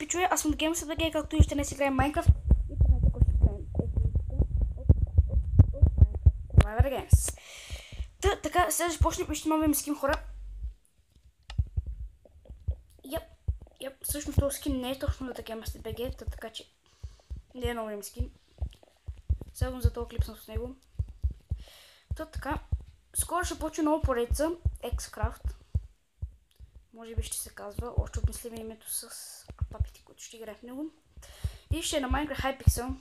чуе, аз съм GamersBG, както и ще не си играем Minecraft. И познайте ако ще играем Survivor Games. Така, сега ще почнем и ще имаме скин, хора. Всъщност този скин не е точно за GamersBG, така че не е новия скин. Сега за този клип съм с него. Така, скоро ще почне ново поредица, Xcraft. Може би ще се казва, още обмислим името с папите, които ще играем в него. И ще е на Minecraft Hypixel.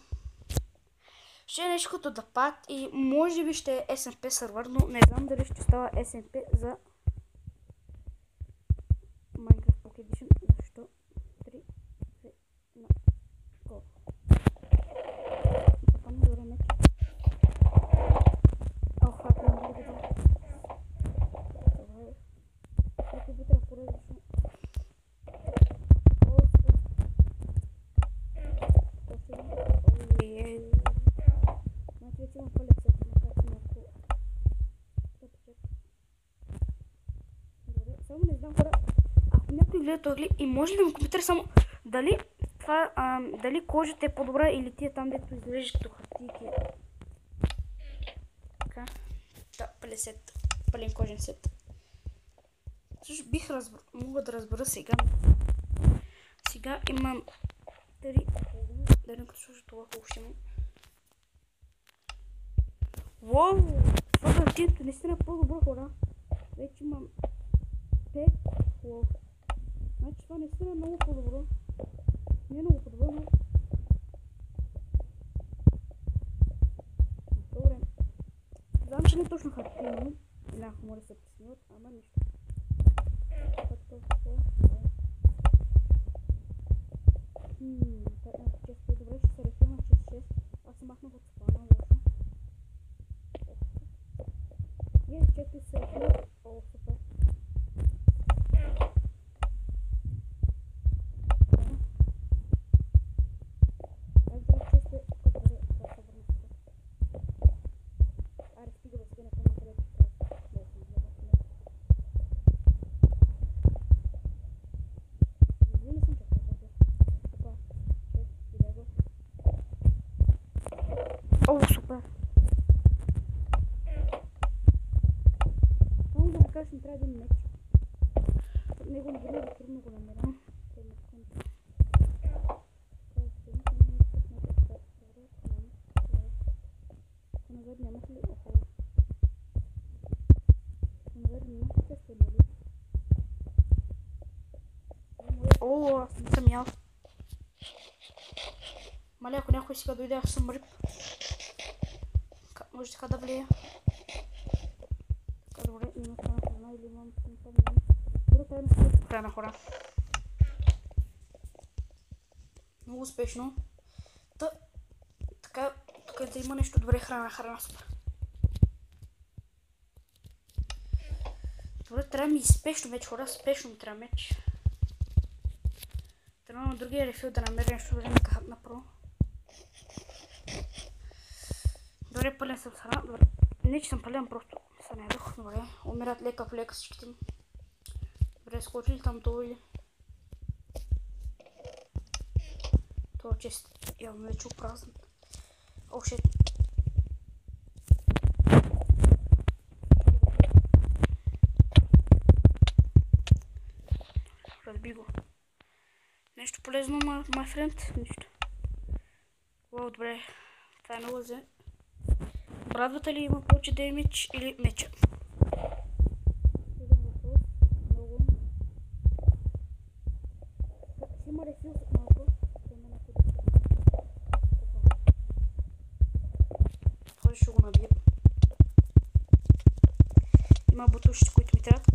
Ще е нещо като Dapad и може би ще е SMP сервер, но не знам дали ще става SMP за Minecraft Pocket Edition. Защо? 3, 2, 1, go. Запомни добре меч. Само не знам, хора, ако някой гледа този клип и може ли да ми коментира само дали това, дали кожата е по-добра или тия там, дето изглеждаш като хартийки. Така, да, пълен кожен сет. Също мога да разбера сега. Сега имам 3, да не като слушам това колко ще имам. Уоу, това хартийката наистина е по-добра, хора. Вече имам 5 лов. Значи това наистина е много по-добро. Не е много по-добро, но... Добре. Знам, че не е точно хартийно. Някой може да се присмиват, ама нищо. Добре, ще се рефилна чрез 6. Аз се махнах от спана, лошо. Често се рефилна. О, супер. О, супер! Само да накажа, не трябва един меч. От него не бъде трудно го намеря. Назад нямах ли? Назад нямах ли? О, аз не съм ял. Маля, ако някой сега дойде, аз съм риб. Може така да влия. Така, добре, има храна храна или имам храна. Добре, трябва да се храна, хора. Много успешно. Така, тук да има нещо добре храна супер. Добре, трябва ми спешно меч, хора, спешно ми трябва меч. Трябва на другия рефил да намеря нещо добре на кахат на про. Добре, пълен съм с храна. Добре. Не, че съм пълен, просто се наедох. Добре, умират лека по лека всичките ми. Добре, скочи ли там това или? Това чест. Явно вече опразнат. О, шет. Разби го. Нещо полезно, my friend? Нищо. О, добре. Това е много за... Брадвата ли има повече демидж или меча? Има рефил малко. Ходи ще го набия. Има бутушите, които ми трябват.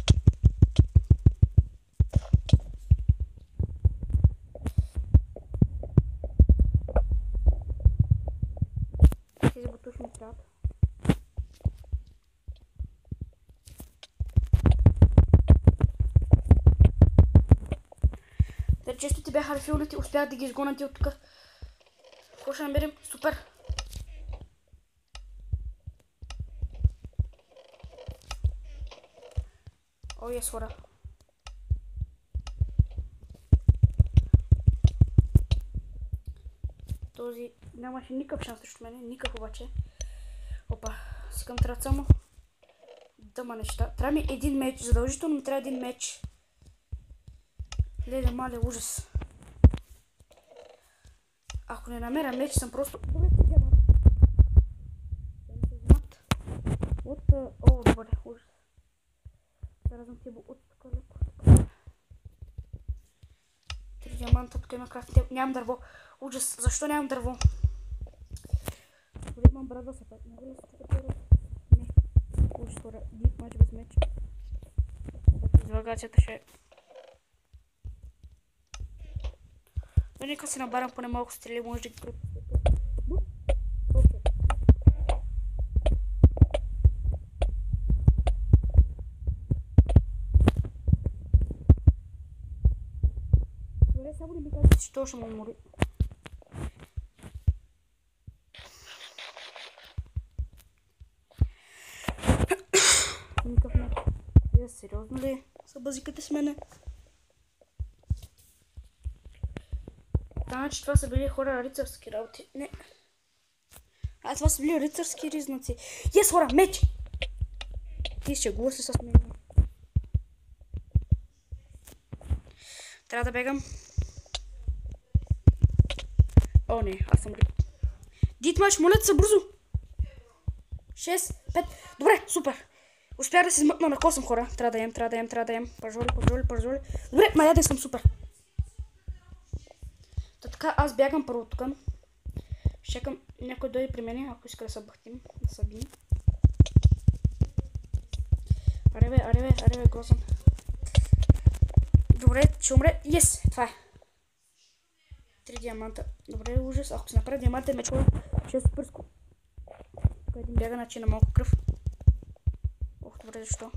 Тези бутуши ми трябват. Често ти бяха рефилнати, успях да ги изгонят от тук. Какво ще намерим? Супер! О, yes, хора. Този нямаше никакъв шанс срещу мене, никакъв обаче. Опа, сега трябва само дъма неща. Трябва ми един меч, задължително ми трябва един меч. Леле, мале, ужас. Ако не намеря меч, съм просто... Добре, ти диамант. О, добре, ужас. Заразам тебе от тук леко. 3 диаманта, тук има крафти. Нямам дърво. Ужас, защо нямам дърво? Добре, имам брат да се пъти. Мога ли се така? Не. Ужас, хора. Дип мач без меч. Излагацията ще е. Но нека си набарам поне малко стрели, може да ги кръпя. Добре, само не ми казвате, че то ще му умори. Никакъв не. Вие сериозно ли са базикате с мене? Значи това са били хора рицарски работи. Не. Това са били рицарски ризнаци. Ес, хора, меч! Ти ще гласи с мен. Трябва да бегам. О, не, аз съм рип. Дитмач, моля се бързо. 6, 5. Добре, супер. Успях да се измъкна на косъм, хора. Трябва да ям. Пържоли. Добре, наяден съм, супер. Така, аз бягам първо тук. Ще чакам някой да дойде при мене, ако иска да се бахтим, да се бием. Ареве, грозен. Добре, ще умре. Yes, това е. 3 диаманта. Добре, ужас. Ако се направи диамантен меч, ще е супер скоро. Тук един бяга, значи на малко кръв. Ох, добре, защо?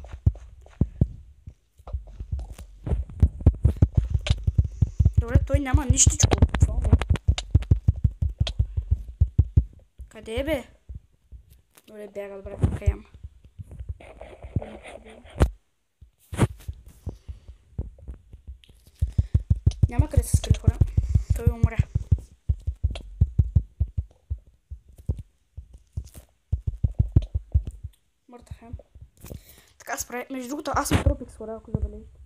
Добре, той няма нищичко. Къде е, бе? Добре, бяга, добре, каям. Няма къде се скри, хора. Той умря. Мъртъв е. Така се прави. Между другото, аз съм тропик, хора, ако забележите.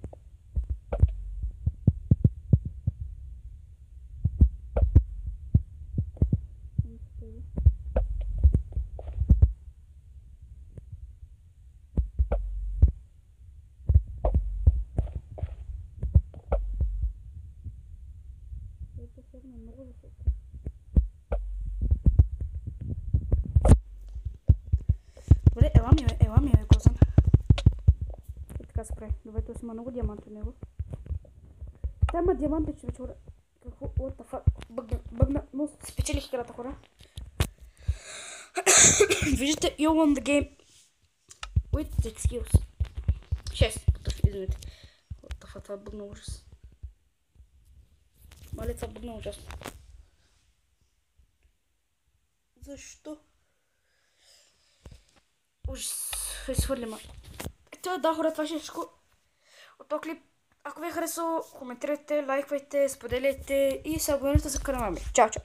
Добре, ела ми е грозен. И така се прави. Добре, той си има много диаманти от него. Там има диаманти, че вече хора. Какво? What the fuck? Бъгна. Но спечелих играта, хора. Виждате, you won the game. With 6 kills. 6, точно, извинете. What the fuck, това бъгна ужас. Мале, това бъгна ужасно. Защо? Ужас. Изхвърлим. Ето да, хора, това ще е всичко от този клип. Ако ви е харесало, коментирайте, лайквайте, споделяйте и се абонирайте за канала ми. Чао, чао!